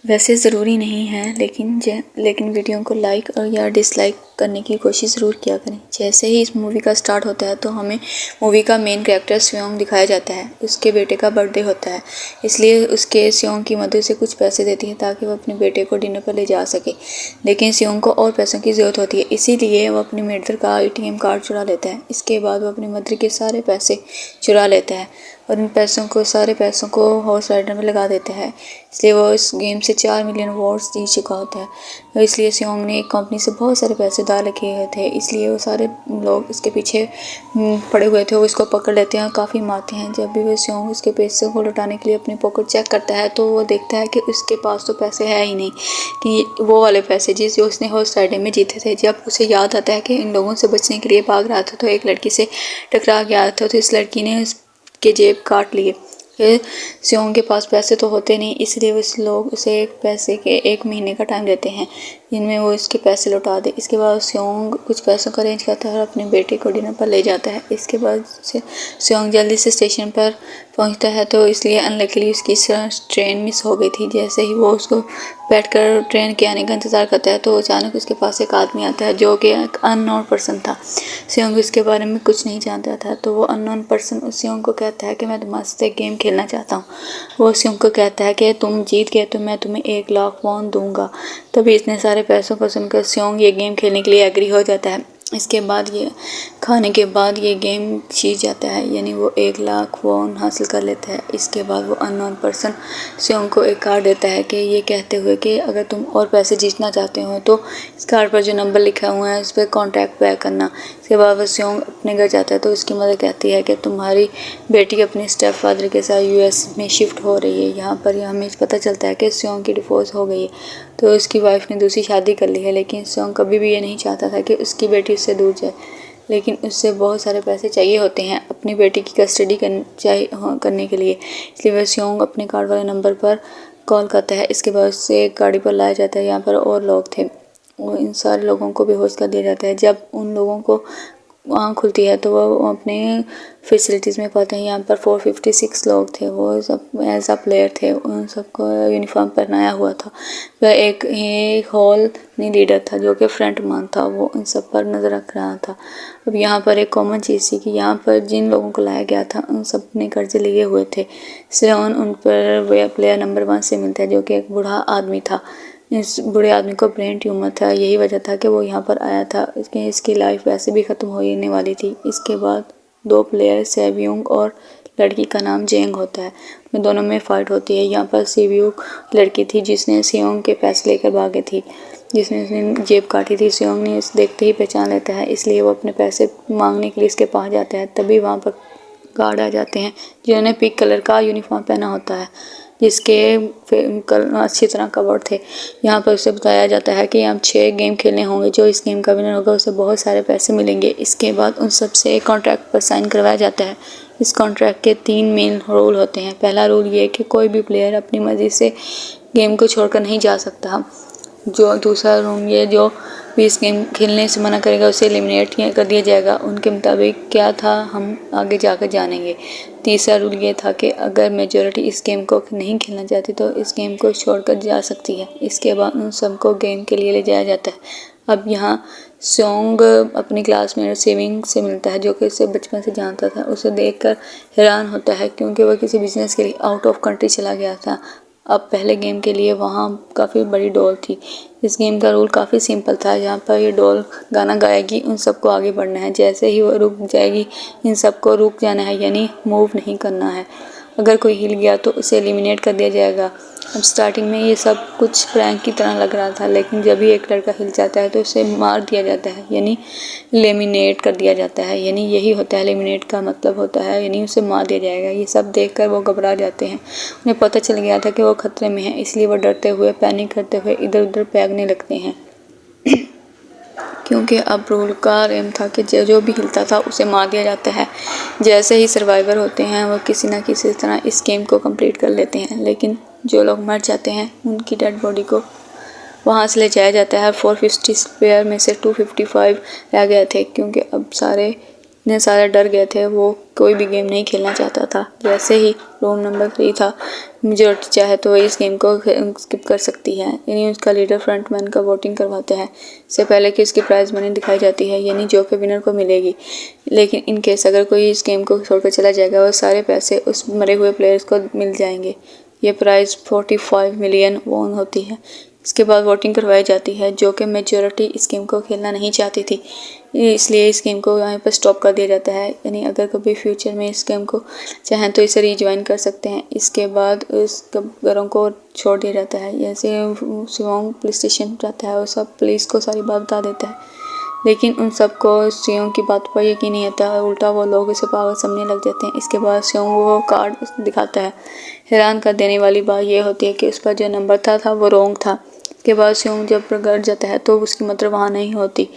वैसे ज़रूरी नहीं है, लेकिन वीडियो को लाइक और या डिसलाइक करने की कोशिश ज़रूर किया करें। जैसे ही इस मूवी का स्टार्ट होता है तो हमें मूवी का मेन कैरेक्टर स्योंग दिखाया जाता है। उसके बेटे का बर्थडे होता है, इसलिए उसके स्योंग की मदर से कुछ पैसे देती है ताकि वो अपने बेटे को डिनर पर ले जा सके। लेकिन स्योंग को और पैसों की ज़रूरत होती है, इसीलिए वो अपनी मदर का ATM कार्ड चुरा लेता है। इसके बाद वो अपनी मदर के सारे पैसे चुरा लेता है और इन सारे पैसों को हॉर्स राइडर में लगा देता है। इसलिए वो इस गेम से 4 मिलियन वॉर्स जीत चुका होता है। तो इसलिए स्योंग ने एक कंपनी से बहुत सारे पैसे उधार रखे हुए थे, इसलिए वो सारे लोग इसके पीछे पड़े हुए थे। वो इसको पकड़ लेते हैं और काफ़ी मारते हैं। जब भी वो स्योंग उसके पैसे को लौटाने के लिए अपनी पॉकेट चेक करता है तो वो देखता है कि उसके पास तो पैसे है ही नहीं, कि वो वाले पैसे जो उसने हॉर्स राइडिंग में जीते थे। जब उसे याद आता है कि इन लोगों से बचने के लिए भाग रहा था तो एक लड़की से टकरा गया था, तो इस लड़की ने के जेब काट लिए। फिर स्योंग के पास पैसे तो होते नहीं, इसलिए उस लोग उसे एक महीने का टाइम देते हैं जिनमें वो इसके पैसे लौटा दे। इसके बाद स्योंग कुछ पैसों का अरेंज करता है और अपने बेटे को डिनर पर ले जाता है। इसके बाद से स्योंग जल्दी से स्टेशन पर पहुंचता है, तो इसलिए अनलकीली उसकी ट्रेन मिस हो गई थी। जैसे ही वो उसको बैठकर ट्रेन के आने का इंतज़ार करता है तो अचानक उसके पास एक आदमी आता है जो कि एक अननोन पर्सन था। स्योंग इसके बारे में कुछ नहीं जानता था, तो वो अननोन पर्सन स्योंग को कहता है कि मैं तुम्हारे साथ एक गेम खेलना चाहता हूँ। वो स्योंग को कहता है कि तुम जीत गए तो मैं तुम्हें 1 लाख वॉन दूंगा। तभी इतने सारे पैसों को सुनकर स्योंग ये गेम खेलने के लिए एग्री हो जाता है। इसके बाद ये खाने के बाद ये गेम जीत जाता है, यानी वो 1 लाख वॉन हासिल कर लेता है। इसके बाद वो अननोन पर्सन स्योंग को एक कार्ड देता है कि ये कहते हुए कि अगर तुम और पैसे जीतना चाहते हो तो इस कार्ड पर जो नंबर लिखा हुआ है उस पर कॉन्टैक्ट बैक करना। इसके बाद वो स्योंग अपने घर जाता है तो उसकी मदर कहती है कि तुम्हारी बेटी अपने स्टेप फादर के साथ US में शिफ्ट हो रही है। यहाँ पर हमें पता चलता है कि स्योंग की डिवोर्स हो गई है, तो उसकी वाइफ ने दूसरी शादी कर ली है। लेकिन स्योंग कभी भी ये नहीं चाहता था कि उसकी बेटी उससे दूर जाए, लेकिन उससे बहुत सारे पैसे चाहिए होते हैं अपनी बेटी की कस्टडी करने के लिए। इसलिए वह स्योंग अपने कार्ड वाले नंबर पर कॉल करता है। इसके बाद उससे एक गाड़ी पर लाया जाता है। यहाँ पर और लोग थे, वो इन सारे लोगों को बेहोश कर दिया जाता है। जब उन लोगों को आँख खुलती है तो वो अपने फैसिलिटीज़ में पाते हैं। यहाँ पर 456 लोग थे, वो सब एज अ प्लेयर थे, उन सबको यूनिफॉर्म पहनाया हुआ था। वह एक हॉल नहीं लीडर था जो कि फ्रंट मैन था, वो उन सब पर नज़र रख रहा था। अब यहाँ पर एक कॉमन चीज़ थी कि यहाँ पर जिन लोगों को लाया गया था उन सब ने कर्जे लिए हुए थे। इसलिए उन पर प्लेयर नंबर 1 से मिलता है जो कि एक बूढ़ा आदमी था। इस बूढ़े आदमी को ब्रेन ट्यूमर था, यही वजह था कि वो यहाँ पर आया था। इसकी लाइफ वैसे भी ख़त्म होने वाली थी। इसके बाद 2 प्लेयर सेब्यूंग और लड़की का नाम जेंग होता है, उन दोनों में फ़ाइट होती है। यहाँ पर सेब्यूंग लड़की थी जिसने स्योंग के पैसे लेकर भागे थी, जिसने उसने जेब काटी थी। स्योंग ने इस देखते ही पहचान लेता है, इसलिए वो अपने पैसे मांगने के लिए इसके पास जाता है। तभी वहाँ पर गार्ड आ जाते हैं जिन्होंने पिंक कलर का यूनिफॉर्म पहना होता है, जिसके अच्छी तरह कवर्ड थे। यहाँ पर उसे बताया जाता है कि हम 6 गेम खेलने होंगे, जो इस गेम का विनर होगा उसे बहुत सारे पैसे मिलेंगे। इसके बाद उन सब से एक कॉन्ट्रैक्ट पर साइन करवाया जाता है। इस कॉन्ट्रैक्ट के 3 मेन रूल होते हैं। पहला रूल ये है कि कोई भी प्लेयर अपनी मर्जी से गेम को छोड़कर नहीं जा सकता। जो दूसरा रूल ये जो भी इस गेम खेलने से मना करेगा उसे एलिमिनेट कर दिया जाएगा। उनके मुताबिक क्या था हम आगे जाकर जानेंगे। तीसरा रूल ये था कि अगर मेजॉरिटी इस गेम को नहीं खेलना चाहती तो इस गेम को छोड़कर जा सकती है। इसके बाद उन सबको गेम के लिए ले जाया जाता है। अब यहाँ स्योंग अपनी क्लासमेट सेविंग से मिलता है जो कि उसे बचपन से जानता था। उसे देखकर हैरान होता है क्योंकि वह किसी बिजनेस के लिए आउट ऑफ कंट्री चला गया था। अब पहले गेम के लिए वहाँ काफ़ी बड़ी डॉल थी। इस गेम का रूल काफ़ी सिंपल था। यहाँ पर ये डॉल गाना गाएगी, उन सबको आगे बढ़ना है। जैसे ही वो रुक जाएगी इन सबको रुक जाना है, यानी मूव नहीं करना है। अगर कोई हिल गया तो उसे एलिमिनेट कर दिया जाएगा। अब स्टार्टिंग में ये सब कुछ प्रैंक की तरह लग रहा था, लेकिन जब भी एक लड़का हिल जाता है तो उसे मार दिया जाता है, यानी एलिमिनेट कर दिया जाता है। यानी यही होता है एलिमिनेट का मतलब होता है, यानी उसे मार दिया जाएगा। ये सब देखकर वो घबरा जाते हैं। उन्हें पता चल गया था कि वो खतरे में है, इसलिए वो डरते हुए पैनिक करते हुए इधर उधर भागने लगते हैं। क्योंकि अब रूल का एम था कि जो भी हिलता था उसे मार दिया जाता है। जैसे ही सर्वाइवर होते हैं वो किसी न किसी तरह इस गेम को कंप्लीट कर लेते हैं, लेकिन जो लोग मर जाते हैं उनकी डेड बॉडी को वहाँ से ले जाया जाता है। 450 प्लेयर में से 255 रह गए थे, क्योंकि अब सारे इतने सारे डर गए थे, वो कोई भी गेम नहीं खेलना चाहता था। जैसे ही रूम नंबर 3 था, मेजॉरिटी चाहे तो इस गेम को स्किप कर सकती है, यानी उसका लीडर फ्रंटमैन का वोटिंग करवाते हैं इससे पहले कि उसकी प्राइज मनी दिखाई जाती है, यानी जो कि विनर को मिलेगी। लेकिन इन केस अगर कोई इस गेम को छोड़कर चला जाएगा, वो सारे पैसे उस मरे हुए प्लेयर्स को मिल जाएंगे। ये प्राइज़ 45 मिलियन वॉन होती है। इसके बाद वोटिंग करवाई जाती है, जो कि मेजॉरिटी इस गेम को खेलना नहीं चाहती थी, इसलिए इस गेम को यहाँ पर स्टॉप कर दिया जाता है। यानी अगर कभी फ्यूचर में इस गेम को चाहें तो इसे रीज्वाइन कर सकते हैं। इसके बाद उस घरों को छोड़ दिया जाता है। जैसे शिवोंग पुलिस स्टेशन जाता है और सब पुलिस को सारी बात बता देता है, लेकिन उन सबको सियोंग की बात पर यकीन नहीं आता है। उल्टा वो लोग इसे पागल समझने लग जाते हैं। इसके बाद सियोंग वो कार्ड दिखाता है। हैरान कर देने वाली बात यह होती है कि उस पर जो नंबर था वो रॉन्ग था। इसके बाद सियोंग जब घर जाता है तो उसकी मदर वहाँ नहीं होती।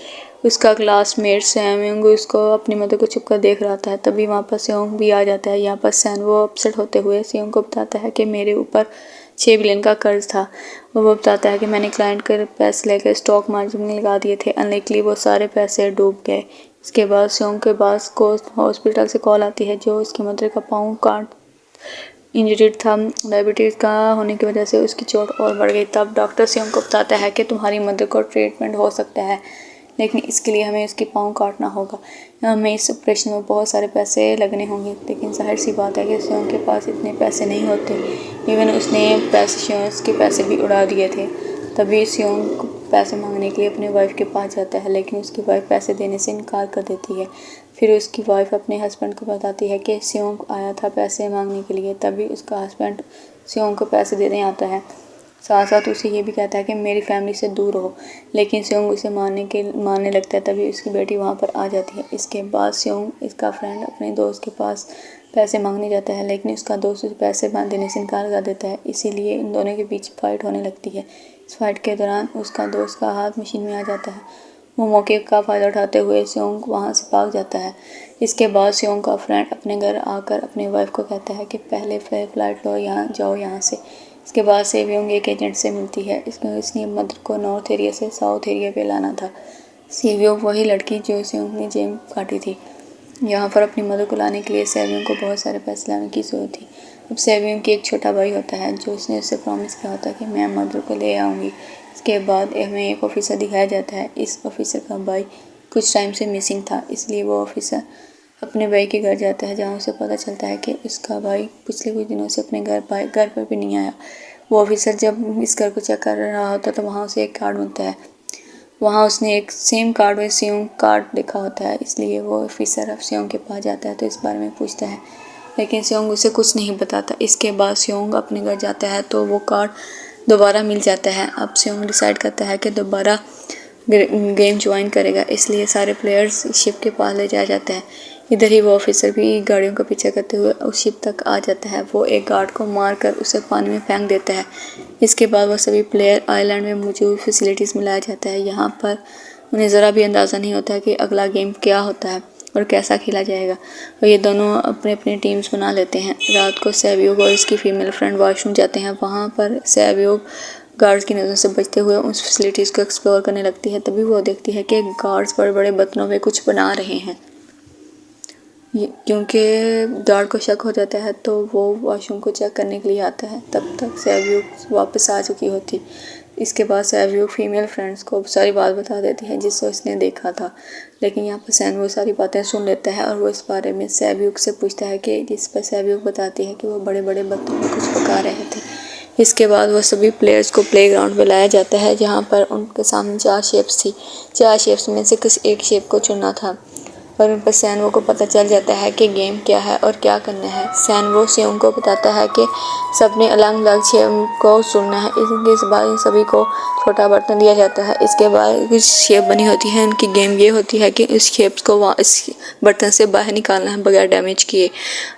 उसका क्लासमेट सैमयंग उसको अपनी मदर को छुपकर देख रहा था। तभी वहाँ पर सियोंग भी आ जाता है। यहाँ पर सैन वो अपसेट होते हुए सियोंग को बताता है कि मेरे ऊपर 6 बिलियन का कर्ज था। वो बताता है कि मैंने क्लाइंट के पैसे लेकर स्टॉक मार्केट में लगा दिए थे। अनलाइकली वो सारे पैसे डूब गए। इसके बाद सियोंग के पास को हॉस्पिटल से कॉल आती है, जो उसकी मदर का पाँव काट इंजर्ड था। डायबिटीज़ का होने की वजह से उसकी चोट और बढ़ गई। तब डॉक्टर सियोंग को बताता है कि तुम्हारी मदर को ट्रीटमेंट हो सकता है, लेकिन इसके लिए हमें उसकी पाँव काटना होगा। हमें इस ऑपरेशन में बहुत सारे पैसे लगने होंगे। लेकिन जाहिर सी बात है कि सियोंग के पास इतने पैसे नहीं होते। इवन उसने के पैसे भी उड़ा दिए थे। तभी सियोंग पैसे मांगने के लिए अपने वाइफ के पास जाता है, लेकिन उसकी वाइफ पैसे देने से इनकार कर देती है। फिर उसकी वाइफ अपने हस्बैंड को बताती है कि सियोंग आया था पैसे मांगने के लिए। तभी उसका हस्बैंड सियोंग को पैसे देने आता है। साथ साथ उसे ये भी कहता है कि मेरी फैमिली से दूर रहो, लेकिन सियोंग उसे मारने लगता है। तभी उसकी बेटी वहाँ पर आ जाती है। इसके बाद सियोंग इसका फ्रेंड अपने दोस्त के पास पैसे मांगने जाता है, लेकिन उसका दोस्त उसे पैसे देने से इनकार कर देता है। इसीलिए इन दोनों के बीच फाइट होने लगती है। इस फाइट के दौरान उसका दोस्त का हाथ मशीन में आ जाता है। वो मौके का फ़ायदा उठाते हुए सियोंग वहाँ से भाग जाता है। इसके बाद सियोंग का फ्रेंड अपने घर आकर अपने वाइफ को कहता है कि पहले फ्लाइट लो, यहाँ से। इसके बाद सेवियोंग एक एजेंट से मिलती है। इसने मदर को नॉर्थ एरिया से साउथ एरिया पे लाना था। सेवियोंग वही लड़की जो सियोंग ने जेम काटी थी। यहाँ पर अपनी मदर को लाने के लिए सेवियोंग को बहुत सारे पैसे लाने की ज़रूरत थी। अब सेवियोंग की एक छोटा भाई होता है, जो उसने उससे प्रॉमिस किया होता है कि मैं मदर को ले आऊँगी। इसके बाद हमें एक ऑफिसर दिखाया जाता है। इस ऑफिसर का भाई कुछ टाइम से मिसिंग था, इसलिए वो ऑफिसर अपने भाई के घर जाता है, जहाँ उसे पता चलता है कि उसका भाई पिछले कुछ दिनों से अपने घर पर भी नहीं आया। वो ऑफिसर जब इस घर को चेक कर रहा होता है तो वहाँ उसे एक कार्ड मिलता है। वहाँ उसने एक सेम कार्ड में सियोंग कार्ड लिखा होता है, इसलिए वो ऑफिसर अब सियोंग के पास जाता है तो इस बारे में पूछता है, लेकिन सियोंग उसे कुछ नहीं बताता। इसके बाद सियोंग अपने घर जाता है तो वो कार्ड दोबारा मिल जाता है। अब सियोंग डिसाइड करता है कि दोबारा गेम ज्वाइन करेगा, इसलिए सारे प्लेयर्स शिप के पास ले जाया जाता है। इधर ही वो ऑफिसर भी गाड़ियों का पीछा करते हुए उस शिप तक आ जाता है। वो एक गार्ड को मारकर उसे पानी में फेंक देता है। इसके बाद वो सभी प्लेयर आइलैंड में मौजूद फैसिलिटीज़ में लाया जाता है। यहाँ पर उन्हें ज़रा भी अंदाज़ा नहीं होता कि अगला गेम क्या होता है और कैसा खेला जाएगा, और ये दोनों अपने अपने टीम्स बना लेते हैं। रात को सेवियोग और उसकी फीमेल फ्रेंड वॉशरूम जाते हैं। वहाँ पर सेवियोग गार्ड्स की नज़र से बचते हुए उस फैसिलिटीज़ को एक्सप्लोर करने लगती है। तभी वो देखती है कि गार्ड्स बड़े बड़े बर्तनों में कुछ बना रहे हैं। क्योंकि गार्ड को शक हो जाता है तो वो वॉशरूम को चेक करने के लिए आता है। तब तक सेवियोग वापस आ चुकी होती। इसके बाद सेवियोग फीमेल फ्रेंड्स को सारी बात बता देती है जिससे उसने देखा था, लेकिन यहाँ पर सैन वो सारी बातें सुन लेता है और वो इस बारे में सेवियोग से पूछता है कि जिस पर सेवियोग बताती है कि वो बड़े बड़े बर्तनों में कुछ पका रहे थे। इसके बाद वो सभी प्लेयर्स को प्लेग्राउंड में लाया जाता है, जहाँ पर उनके सामने 4 शेप्स थी। 4 शेप्स में से किसी एक शेप को चुनना था और उन पर सैनवो को पता चल जाता है कि गेम क्या है और क्या करना है। सैनवो सियोंग को बताता है कि सबने अलग अलग शेप को चुनना है। इसके बाद इन सभी को छोटा बर्तन दिया जाता है। इसके बाद कुछ शेप बनी होती है। उनकी गेम ये होती है कि उस शेप्स को इस बर्तन से बाहर निकालना है बगैर डैमेज किए।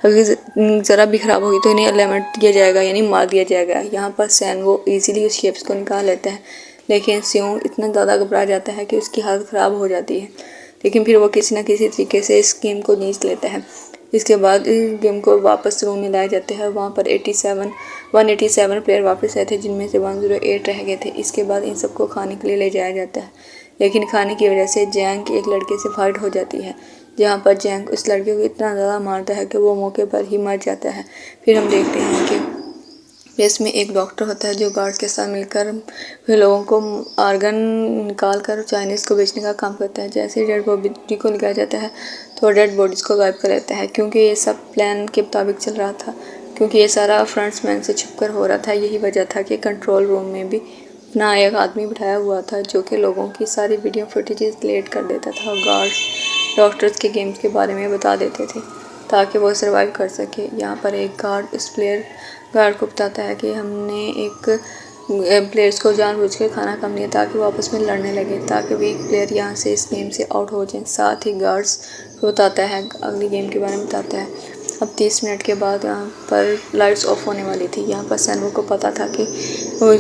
अगर ज़रा भी ख़राब होगी तो इन्हें एलिमिनेट दिया जाएगा, यानी मार दिया जाएगा। यहाँ पर सैनवो ईजिली उस शेप्स को निकाल लेता है, लेकिन सियोंग इतना ज़्यादा घबरा जाता है कि उसकी हालत ख़राब हो जाती है। लेकिन फिर वो किसी न किसी तरीके से इस गेम को जीत लेता है। इसके बाद इस गेम को वापस रूम में लाया जाता है। वहाँ पर 187 प्लेयर वापस आए थे, जिनमें से 108 रह गए थे। इसके बाद इन सबको खाने के लिए ले जाया जाता है, लेकिन खाने की वजह से जैंग एक लड़के से फाइट हो जाती है, जहाँ पर जैंग उस लड़के को इतना ज़्यादा मारता है कि वो मौके पर ही मर जाता है। फिर हम देखते हैं कि प्लेस में एक डॉक्टर होता है जो गार्ड्स के साथ मिलकर फिर लोगों को आर्गन निकाल कर चाइनीज़ को बेचने का काम करता है। जैसे ही डेड बॉडी को लिया जाता है तो डेड बॉडीज़ को गायब कर लेता है, क्योंकि ये सब प्लान के मुताबिक चल रहा था, क्योंकि ये सारा फ्रंट्समैन से छुपकर हो रहा था। यही वजह था कि कंट्रोल रूम में भी अपना एक आदमी बिठाया हुआ था जो कि लोगों की सारी वीडियो फुटेजेस डिलीट कर देता था और गार्ड्स डॉक्टर्स के गेम्स के बारे में बता देते थे ताकि वो सर्वाइव कर सके। यहाँ पर एक गार्ड उस गार्ड को बताता है कि हमने एक प्लेयर्स को जानबूझकर खाना कम दिया ताकि वो आपस में लड़ने लगे, ताकि वीक प्लेयर यहाँ से इस गेम से आउट हो जाए। साथ ही गार्ड्स को बताता है, अगली गेम के बारे में बताता है। अब 30 मिनट के बाद यहाँ पर लाइट्स ऑफ होने वाली थी। यहाँ पर सैनवो को पता था कि वो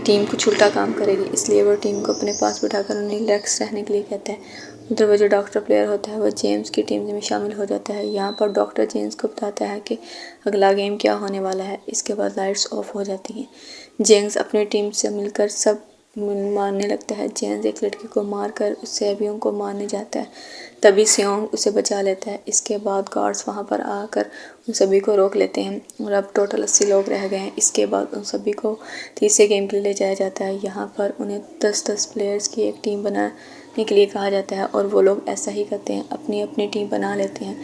टीम कुछ उल्टा काम करेगी, इसलिए वो टीम को अपने पास बिठाकर उन्हें रिलैक्स रहने के लिए कहता है। उधर वो जो डॉक्टर प्लेयर होता है वो जेम्स की टीम में शामिल हो जाता है। यहाँ पर डॉक्टर जेम्स को बताता है कि अगला गेम क्या होने वाला है। इसके बाद लाइट्स ऑफ हो जाती हैं। जेम्स अपनी टीम से मिलकर सब मारने लगता है। जेम्स एक लड़की को मारकर उससे अभियों को मारने जाता है, तभी सियोंग उसे बचा लेता है। इसके बाद गार्ड्स वहाँ पर आकर उन सभी को रोक लेते हैं और अब टोटल 80 लोग रह गए हैं। इसके बाद उन सभी को तीसरे गेम के लिए ले जाया जाता है। यहाँ पर उन्हें 10-10 प्लेयर्स की एक टीम बनाने के लिए कहा जाता है और वो लोग ऐसा ही करते हैं, अपनी अपनी टीम बना लेते हैं,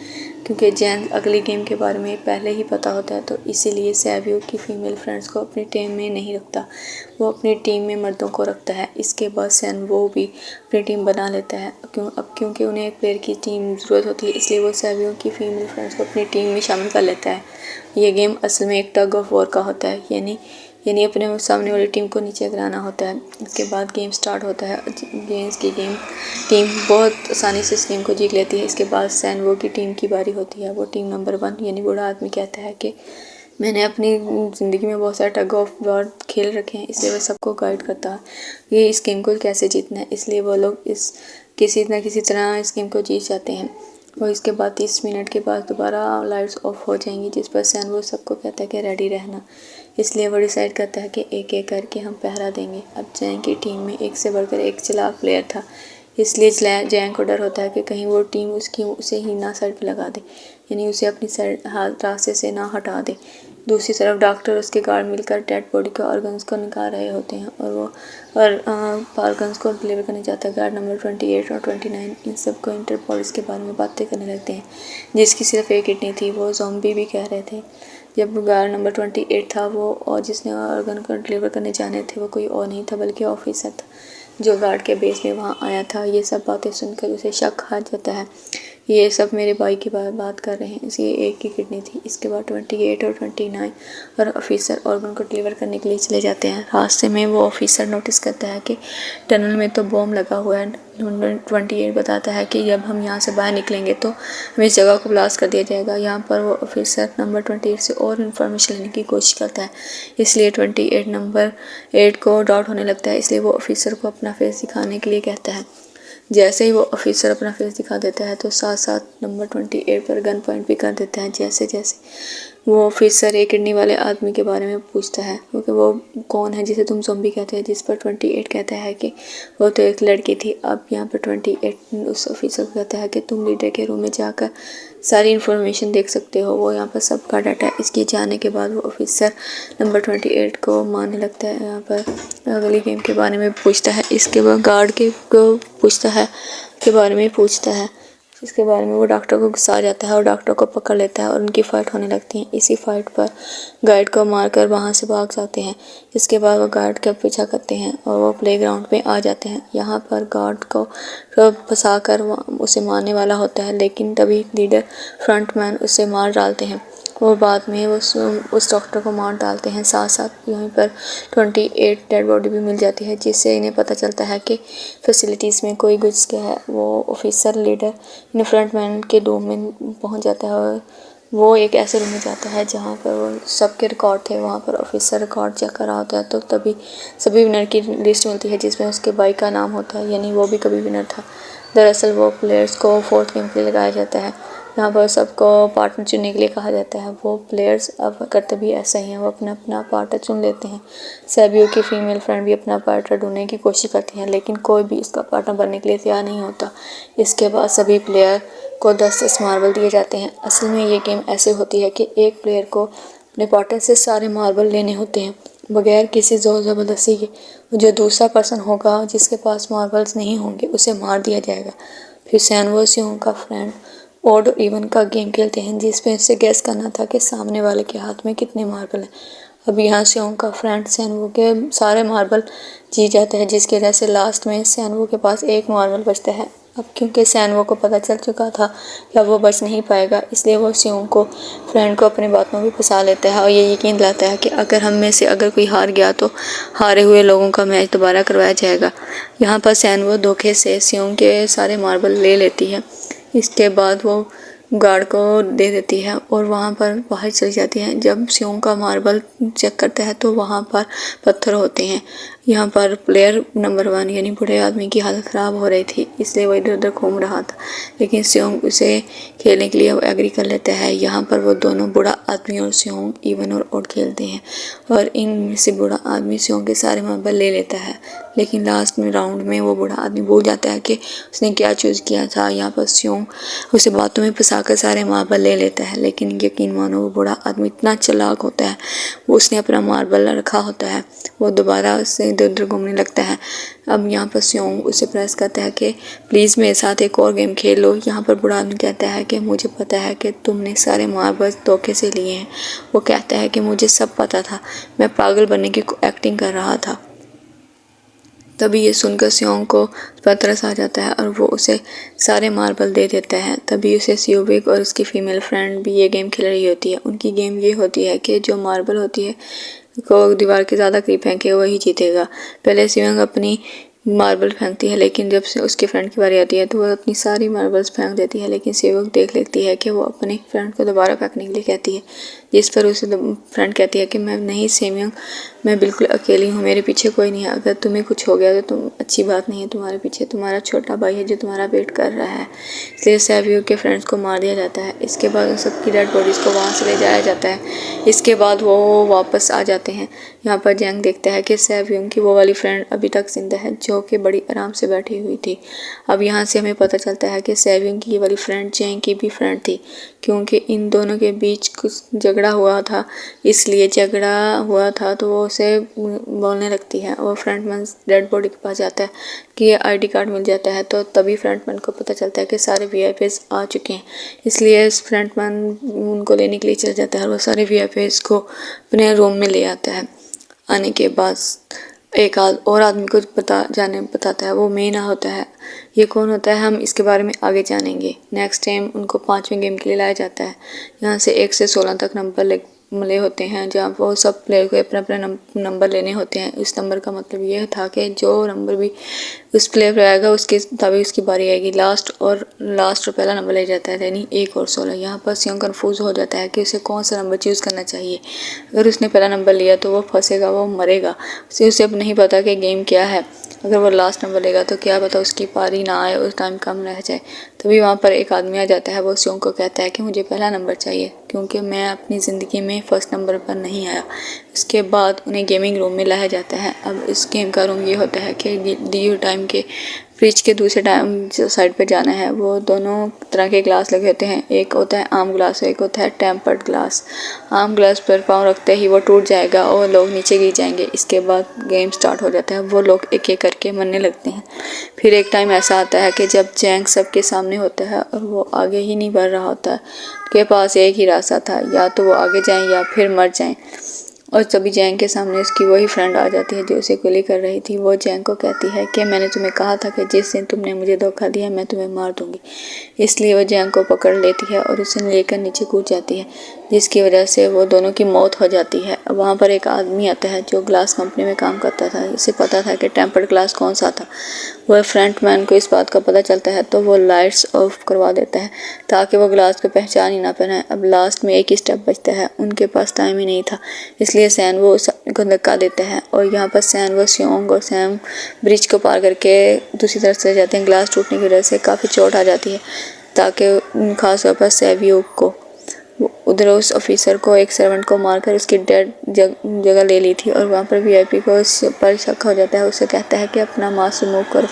क्योंकि जेम्स अगली गेम के बारे में पहले ही पता होता है। तो इसीलिए सैवियो की फीमेल फ्रेंड्स को अपनी टीम में नहीं रखता, वो अपनी टीम में मर्दों को रखता है। इसके बाद सैनवो भी अपनी टीम बना लेता है। क्योंकि उन्हें एक प्लेयर की टीम ज़रूरत होती है, इसलिए वो सैवियो की फीमेल फ्रेंड्स को अपनी टीम में शामिल कर लेता है। ये गेम असल में एक टग ऑफ वॉर का होता है, यानी अपने सामने वाली टीम को नीचे गिराना होता है। इसके बाद गेम स्टार्ट होता है। जेम्स की टीम बहुत आसानी से इस गेम को जीत लेती है। इसके बाद सैनवो की टीम की बारी होती है। वो टीम नंबर 1 यानी बूढ़ा आदमी कहता है कि मैंने अपनी ज़िंदगी में बहुत सारे टग ऑफ वॉर खेल रखे हैं, इसलिए वह सबको गाइड करता है ये इस गेम को कैसे जीतना है। इसलिए वो लोग किसी न किसी तरह इस गेम को जीत जाते हैं। और इसके बाद 30 मिनट के बाद दोबारा लाइट्स ऑफ हो जाएंगी, जिस पर सैनवो सबको कहता है कि रेडी रहना। इसलिए वो डिसाइड करता है कि एक एक करके हम पहरा देंगे। अब जैंग की टीम में एक से बढ़कर एक चालाक प्लेयर था, इसलिए जैंग को डर होता है कि कहीं वो टीम उसे ही ना साइड पर लगा दे, यानी उसे अपनी रास्ते से ना हटा दे। दूसरी तरफ डॉक्टर उसके गार्ड मिलकर डेड बॉडी के ऑर्गन्स को निकाल रहे होते हैं और ऑर्गन्स को डिलीवर करने जाता है। गार्ड नंबर 28 और 29 इन सब को इंटरपोलिस के बारे में बातें करने लगते हैं, जिसकी सिर्फ एक किडनी थी। वो ज़ॉम्बी भी कह रहे थे। जब गार्ड नंबर 28 था वो और जिसने ऑर्गन को डिलीवर करने जाने थे वो कोई और नहीं था बल्कि ऑफिसर था जो गार्ड के बेस में वहाँ आया था। ये सब बातें सुनकर उसे शक आ जाता है, ये सब मेरे भाई की बात कर रहे हैं, इसकी एक ही किडनी थी। इसके बाद 28 और 29 और ऑफिसर ऑर्गन को डिलीवर करने के लिए चले जाते हैं। रास्ते में वो ऑफिसर नोटिस करता है कि टनल में तो बॉम्ब लगा हुआ है। 28 बताता है कि जब हम यहाँ से बाहर निकलेंगे तो हमें इस जगह को ब्लास्ट कर दिया जाएगा। यहाँ पर वो ऑफिसर नंबर 28 से और इन्फॉर्मेशन लेने की कोशिश करता है, इसलिए 28 नंबर 8 को डाउट होने लगता है, इसलिए वो ऑफिसर को अपना फेस दिखाने के लिए कहता है। जैसे ही वो ऑफिसर अपना फेस दिखा देता है तो साथ साथ नंबर 28 पर गन पॉइंट भी कर देता है। जैसे जैसे वो ऑफिसर एक किडनी वाले आदमी के बारे में पूछता है, क्योंकि वो कौन है जिसे तुम ज़ॉम्बी कहते हैं, जिस पर 28 कहता है कि वो तो एक लड़की थी। अब यहाँ पर 28 उस ऑफिसर को कहता है कि तुम लीडर के रूम में जाकर सारी इन्फॉर्मेशन देख सकते हो, वो यहाँ पर सबका डाटा है। इसके जाने के बाद वो ऑफिसर नंबर 28 को मारने लगता है। यहाँ पर अगली गेम के बारे में पूछता है, इसके बाद गार्ड को पूछता है के बारे में पूछता है। इसके बारे में वो डॉक्टर को गुस्सा आ जाता है और डॉक्टर को पकड़ लेता है और उनकी फ़ाइट होने लगती है। इसी फाइट पर गार्ड को मारकर वहाँ से भाग जाते हैं। इसके बाद वो गार्ड का पीछा करते हैं और वो प्लेग्राउंड में आ जाते हैं। यहाँ पर गार्ड को फंसा कर उसे मारने वाला होता है, लेकिन तभी लीडर फ्रंटमैन उसे मार डालते हैं। वो बाद में उस डॉक्टर को मार डालते हैं। साथ साथ यहीं पर 28 डेड बॉडी भी मिल जाती है, जिससे इन्हें पता चलता है कि फैसिलिटीज़ में कोई घुस गया है। वो ऑफिसर लीडर इन फ्रंटमैन के रूम में पहुंच जाता है और वो एक ऐसे रूम में जाता है जहाँ पर वो सबके रिकॉर्ड थे। वहाँ पर ऑफिसर रिकॉर्ड चेक कर रहा होता है तो तभी सभी विनर की लिस्ट मिलती है, जिसमें उसके भाई का नाम होता है, यानी वो भी कभी विनर था। दरअसल वो प्लेयर्स को 4th गेम के लिए लगाया जाता है। यहाँ पर सबको पार्टनर चुनने के लिए कहा जाता है। वो प्लेयर्स अब करते भी ऐसा ही हैं, वो अपना अपना पार्टनर चुन लेते हैं। सैबियो की फीमेल फ्रेंड भी अपना पार्टनर ढूंढने की कोशिश करती हैं, लेकिन कोई भी इसका पार्टनर बनने के लिए तैयार नहीं होता। इसके बाद सभी प्लेयर को 10-10 मार्बल दिए जाते हैं। असल में ये गेम ऐसे होती है कि एक प्लेयर को अपने पार्टनर से सारे मार्बल लेने होते हैं बगैर किसी ज़ोर ज़बरदस्ती के। जो दूसरा पर्सन होगा जिसके पास मार्बल्स नहीं होंगे उसे मार दिया जाएगा। फिर सैनवो सियोंग का फ्रेंड ऑड और इवन का गेम खेलते हैं, जिसमें इसे गैस करना था कि सामने वाले के हाथ में कितने मार्बल हैं। अब यहाँ सियोंग का फ्रेंड सैनवो के सारे मार्बल जीत जाते हैं, जिसकी वजह से लास्ट में सैनवो के पास एक मार्बल बचता है। अब क्योंकि सैनवो को पता चल चुका था कि अब वो बच नहीं पाएगा, इसलिए वो सियोंग को फ्रेंड को अपनी बातों में फंसा लेता है और ये यकीन दिलाता है कि अगर हम में से अगर कोई हार गया तो हारे हुए लोगों का मैच दोबारा करवाया जाएगा। यहाँ पर सैनवो धोखे से सियोंग के सारे मार्बल ले लेती है। इसके बाद वो गार्ड को दे देती है और वहाँ पर बाहर चली जाती है। जब सियोंग का मार्बल चेक करता है तो वहाँ पर पत्थर होते हैं। यहाँ पर प्लेयर नंबर 1 यानी बूढ़े आदमी की हालत ख़राब हो रही थी, इसलिए वो इधर उधर घूम रहा था, लेकिन सियोंग उसे खेलने के लिए एग्री कर लेता है। यहाँ पर वो दोनों बूढ़ा आदमी और सियोंग इवन और ओड खेलते हैं और इनमें से बूढ़ा आदमी सियोंग के सारे मार्बल ले लेता है, लेकिन लास्ट में राउंड में वो बूढ़ा आदमी भूल जाता है कि उसने क्या चूज़ किया था। यहाँ पर सियोंग उसे बातों में फंसाकर सारे मार्बल ले लेता है, लेकिन यकीन मानो वो बूढ़ा आदमी इतना चालाक होता है, वो उसने अपना मार्बल रखा होता है, वो दोबारा उससे इधर उधर घूमने लगता है। अब यहाँ पर सियोंग उसे प्रेस करता है कि प्लीज़ मेरे साथ एक और गेम खेल लो। यहाँ पर बूढ़ा आदमी कहता है कि मुझे पता है कि तुमने सारे मार्बल्स धोखे से लिए हैं। वो कहता है कि मुझे सब पता था, मैं पागल बनने की एक्टिंग कर रहा था। तभी ये सुनकर सियोंग को तरस आ जाता है और वो उसे सारे मार्बल दे देता है। तभी उसे सियोविक और उसकी फीमेल फ्रेंड भी ये गेम खेल रही होती है। उनकी गेम ये होती है कि जो मार्बल होती है को दीवार के ज़्यादा करीब फेंके वही जीतेगा। पहले सियोंग अपनी मार्बल फेंकती है, लेकिन जब से उसके फ्रेंड की बारी आती है तो वह अपनी सारी मार्बल्स फेंक देती है, लेकिन सियोंग देख लेती है कि वो अपने फ्रेंड को दोबारा फेंकने के लिए कहती है, जिस पर उसे फ्रेंड कहती है कि मैं नहीं सियोंग, मैं बिल्कुल अकेली हूँ, मेरे पीछे कोई नहीं है, अगर तुम्हें कुछ हो गया तो तुम अच्छी बात नहीं है, तुम्हारे पीछे तुम्हारा छोटा भाई है जो तुम्हारा वेट कर रहा है। इसलिए सैवियो के फ्रेंड्स को मार दिया जाता है। इसके बाद उन सबकी डेड बॉडीज़ को वहाँ से ले जाया जाता है। इसके बाद वो वापस आ जाते हैं। यहाँ पर जैंग देखता है कि सैवियो की वो वाली फ्रेंड अभी तक जिंदा है जो कि बड़ी आराम से बैठी हुई थी। अब यहाँ से हमें पता चलता है कि सैवियो की ये वाली फ्रेंड जैंग की भी फ्रेंड थी, क्योंकि इन दोनों के बीच कुछ झगड़ा हुआ था। इसलिए झगड़ा हुआ था तो वो उसे बोलने लगती है और फ्रंटमैन डेड बॉडी के पास जाता है कि ये आईडी कार्ड मिल जाता है। तो तभी फ्रंटमैन को पता चलता है कि सारे वीआईपीज़ आ चुके हैं, इसलिए फ्रंटमैन उनको लेने के लिए चला जाता है और वो सारे वीआईपीज़ को अपने रूम में ले आता है। आने के बाद एक और आदमी को बताता है, वो मेन होता है। ये कौन होता है हम इसके बारे में आगे जानेंगे। नेक्स्ट टाइम उनको 5वें गेम के लिए लाया जाता है। यहाँ से 1 से 16 तक नंबर मिले होते हैं, जहाँ वो सब प्लेयर को अपना अपना नंबर लेने होते हैं। इस नंबर का मतलब ये था कि जो नंबर भी उस प्लेयर पर आएगा उसके तभी उसकी बारी आएगी। लास्ट और पहला नंबर ले जाता है, यानी 1 और 16। यहाँ पर सियोंग कंफ्यूज हो जाता है कि उसे कौन सा नंबर चूज़ करना चाहिए। अगर उसने पहला नंबर लिया तो वो फंसेगा, वो मरेगा। उसे अब नहीं पता कि गेम क्या है। अगर वो लास्ट नंबर लेगा तो क्या पता उसकी पारी ना आए, उस टाइम कम रह जाए। तभी वहाँ पर एक आदमी आ जाता है। वो सियोंग को कहता है कि मुझे पहला नंबर चाहिए, क्योंकि मैं अपनी ज़िंदगी में फर्स्ट नंबर पर नहीं आया। इसके बाद उन्हें गेमिंग रूम में लाया जाता है। अब इस गेम का रूम ये होता है कि दिए टाइम के फ्रिज के दूसरे टाइम साइड पे जाना है। वो दोनों तरह के ग्लास लगे होते हैं, एक होता है आम ग्लास, एक होता है टेम्पर्ड ग्लास। आम ग्लास पर पाँव रखते ही वो टूट जाएगा और लोग नीचे गिर जाएंगे। इसके बाद गेम स्टार्ट हो जाता है, वो लोग एक एक करके मरने लगते हैं। फिर एक टाइम ऐसा आता है कि जब जैंग सबके सामने होता है और वो आगे ही नहीं बढ़ रहा होता है, उसके पास एक ही रास्ता था, या तो वो आगे जाएं या फिर मर जाएं। और तभी जैंग के सामने उसकी वही फ्रेंड आ जाती है जो उसे गोली कर रही थी। वो जैंग को कहती है कि मैंने तुम्हें कहा था कि जिस दिन तुमने मुझे धोखा दिया मैं तुम्हें मार दूंगी। इसलिए वो जैंग को पकड़ लेती है और उसे लेकर नीचे कूद जाती है, जिसकी वजह से वो दोनों की मौत हो जाती है। अब वहाँ पर एक आदमी आता है जो ग्लास कंपनी में काम करता था। इसे पता था कि टेम्पर्ड ग्लास कौन सा था। वह फ्रंटमैन को इस बात का पता चलता है तो वो लाइट्स ऑफ करवा देता है ताकि वो ग्लास को पहचान ही ना पाए। अब लास्ट में एक ही स्टेप बचता है, उनके पास टाइम ही नहीं था, इसलिए सैनवो को धक्का देता है और यहाँ पर सैनवो, सियोंग और सैम ब्रिज को पार करके दूसरी तरफ से जाते हैं। ग्लास टूटने की वजह से काफ़ी चोट आ जाती है ताकि खासतौर पर सैवियोक को। उधर उस ऑफिसर को एक सर्वेंट को मारकर उसकी डेड जगह ले ली थी और वहाँ पर वीआईपी को उस पर शक हो जाता है। उसे कहता है कि अपना मास्क रिमूव करो,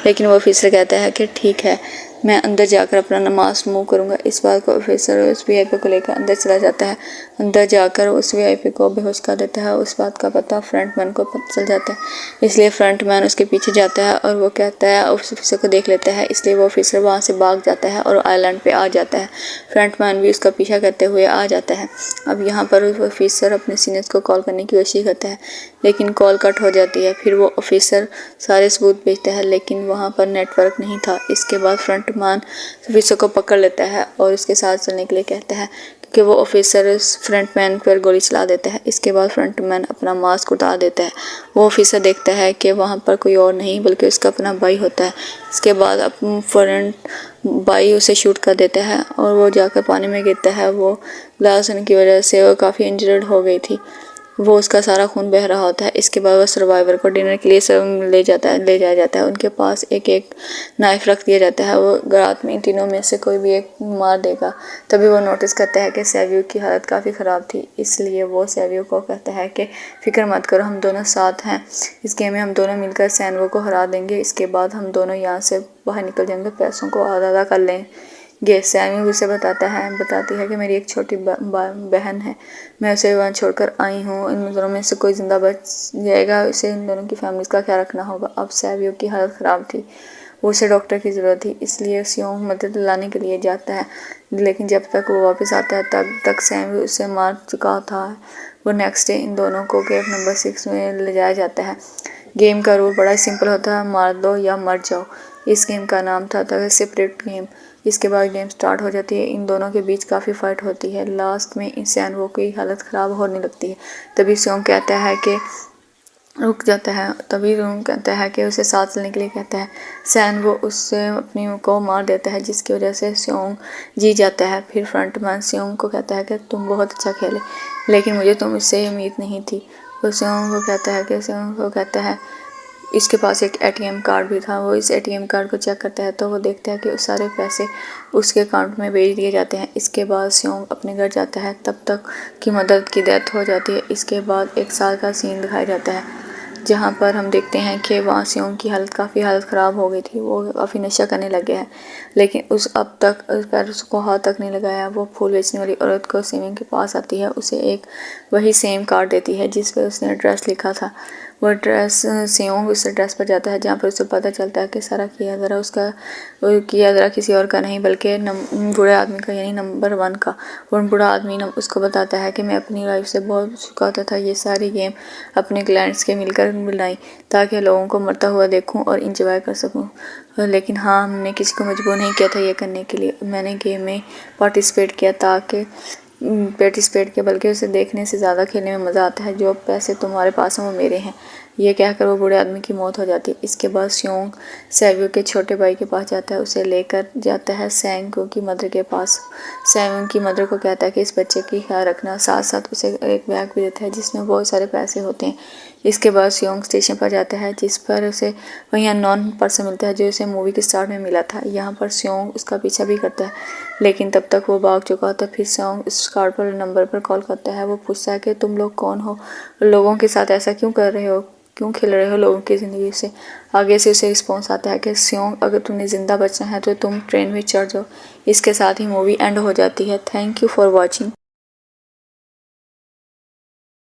लेकिन वो ऑफिसर कहता है कि ठीक है, मैं अंदर जाकर अपना मास्क रिमूव करूँगा। इस बात को ऑफिसर उस वीआईपी को लेकर अंदर चला जाता है। अंदर जाकर उस वीआईपी को बेहोश कर देता है। उस बात का पता फ्रंटमैन को पता चल जाता है, इसलिए फ्रंटमैन उसके पीछे जाता है और वो कहता है उस ऑफिसर को देख लेता है, इसलिए वो ऑफिसर वहाँ से भाग जाता है और आइलैंड पे आ जाता है। फ्रंटमैन भी उसका पीछा करते हुए आ जाता है। अब यहाँ पर उस ऑफिसर अपने सीनियर्स को कॉल करने की कोशिश करता है, लेकिन कॉल कट हो जाती है। फिर वो ऑफिसर सारे सबूत भेजता है, लेकिन वहाँ पर नेटवर्क नहीं था। इसके बाद फ्रंटमैन ऑफिसर को पकड़ लेता है और उसके साथ चलने के लिए कहता है, क्योंकि वो ऑफिसर फ्रंटमैन पर गोली चला देता है। इसके बाद फ्रंटमैन अपना मास्क उतार देता है। वो ऑफिसर देखता है कि वहाँ पर कोई और नहीं बल्कि उसका अपना भाई होता है। इसके बाद फ्रंट भाई उसे शूट कर देता है और वो जाकर पानी में गिरता है। वो ग्लास होने की वजह से वो काफ़ी इंजर्ड हो गई थी, वो उसका सारा खून बह रहा होता है। इसके बाद वो सर्वाइवर को डिनर के लिए ले जाया जाता है। उनके पास एक नाइफ रख दिया जाता है। वो रात में इन तीनों में से कोई भी एक मार देगा। तभी वो नोटिस करता है कि सैवियो की हालत काफ़ी ख़राब थी, इसलिए वो सैवियो को कहता है कि फ़िक्र मत करो, हम दोनों साथ हैं। इस गेम में हम दोनों मिलकर सैनवो को हरा देंगे। इसके बाद हम दोनों यहाँ से बाहर निकल जाएंगे, पैसों को आधा आधा कर लें। सैम्यूल उसे बताती है कि मेरी एक छोटी बहन है, मैं उसे वहाँ छोड़कर आई हूँ। इन दोनों में से कोई ज़िंदा बच जाएगा, उसे इन दोनों की फैमिलीज़ का ख्याल रखना होगा। अब सैवियो की हालत ख़राब थी, उसे डॉक्टर की ज़रूरत थी, इसलिए सियोंग मदद लाने के लिए जाता है। लेकिन जब तक वो वापस आता है तब तक सैम्यूल उसे मार चुका था। वो नेक्स्ट डे इन दोनों को केव नंबर 6 में ले जाया जाता है। गेम का रूल बड़ा सिंपल होता है, मार दो या मर जाओ। इस गेम का नाम था द सेपरेट गेम। इसके बाद गेम स्टार्ट हो जाती है। इन दोनों के बीच काफ़ी फाइट होती है। लास्ट में इन सैनवो की हालत ख़राब होने लगती है। तभी सियोंग कहता है कि रुक जाता है। तभी रूम कहता है कि उसे साथ चलने के लिए कहता है। सैनवो उससे अपनी को मार देता है, जिसकी वजह से सियोंग जीत जाता है। फिर फ्रंटमैन सियोंग को कहता है कि तुम बहुत अच्छा खेले, लेकिन मुझे तुमसे उम्मीद नहीं थी। वो सियोंग को कहता है इसके पास एक एटीएम कार्ड भी था। वो इस एटीएम कार्ड को चेक करता है तो वो देखता है कि उस सारे पैसे उसके अकाउंट में भेज दिए जाते हैं। इसके बाद सियोंग अपने घर जाता है, तब तक की मदद की डेथ हो जाती है। इसके बाद एक साल का सीन दिखाया जाता है, जहाँ पर हम देखते हैं कि वहाँ सियोंग की काफ़ी हालत ख़राब हो गई थी। वो काफ़ी नशा करने लगे हैं, लेकिन अब तक उस पैर को हाथ तक नहीं लगाया। वो फूल बेचने वाली औरत को सियोंग के पास आती है, उसे एक वही सेम कार्ड देती है जिस पर उसने एड्रेस लिखा था। वो एड्रेस सियोंग उस एड्रेस पर जाता है, जहाँ पर उसे पता चलता है कि सारा किया ज़रा किसी और का नहीं बल्कि बूढ़े आदमी का, यानी नंबर 1 का। वो बूढ़ा आदमी उसको बताता है कि मैं अपनी लाइफ से बहुत चुकाता था, ये सारी गेम अपने क्लाइंट्स के मिलकर बनाई ताकि लोगों को मरता हुआ देखूं और इंजॉय कर सकूं। लेकिन हाँ, हमने किसी को मजबूर नहीं किया था ये करने के लिए। मैंने गेम में पार्टिसिपेट किया बल्कि उसे देखने से ज़्यादा खेलने में मज़ा आता है। जो पैसे तुम्हारे पास हैं वो मेरे हैं। ये कहकर वो बूढ़े आदमी की मौत हो जाती है। इसके बाद सियोंग सैवियो के छोटे भाई के पास जाता है, उसे लेकर जाता है सैंगो की मदर के पास। सैंगो की मदर को कहता है कि इस बच्चे की ख्याल रखना, साथ साथ उसे एक बैग भी देता है जिसमें बहुत सारे पैसे होते हैं। इसके बाद सियोंग स्टेशन पर जाता है, जिस पर उसे वहीं अननोन पर्सन मिलता है जो उसे मूवी के स्टार्ट में मिला था। यहाँ पर सियोंग उसका पीछा भी करता है, लेकिन तब तक वो भाग चुका होता है। फिर सियोंग उस कार्ड पर नंबर पर कॉल करता है। वो पूछता है कि तुम लोग कौन हो, लोगों के साथ ऐसा क्यों कर रहे हो, क्यों खेल रहे हो लोगों की ज़िंदगी से। आगे से उसे रिस्पॉन्स आता है कि सियोंग, अगर तुम्हें ज़िंदा बचना है तो तुम ट्रेन में चढ़ जाओ। इसके साथ ही मूवी एंड हो जाती है। Thank you for watching.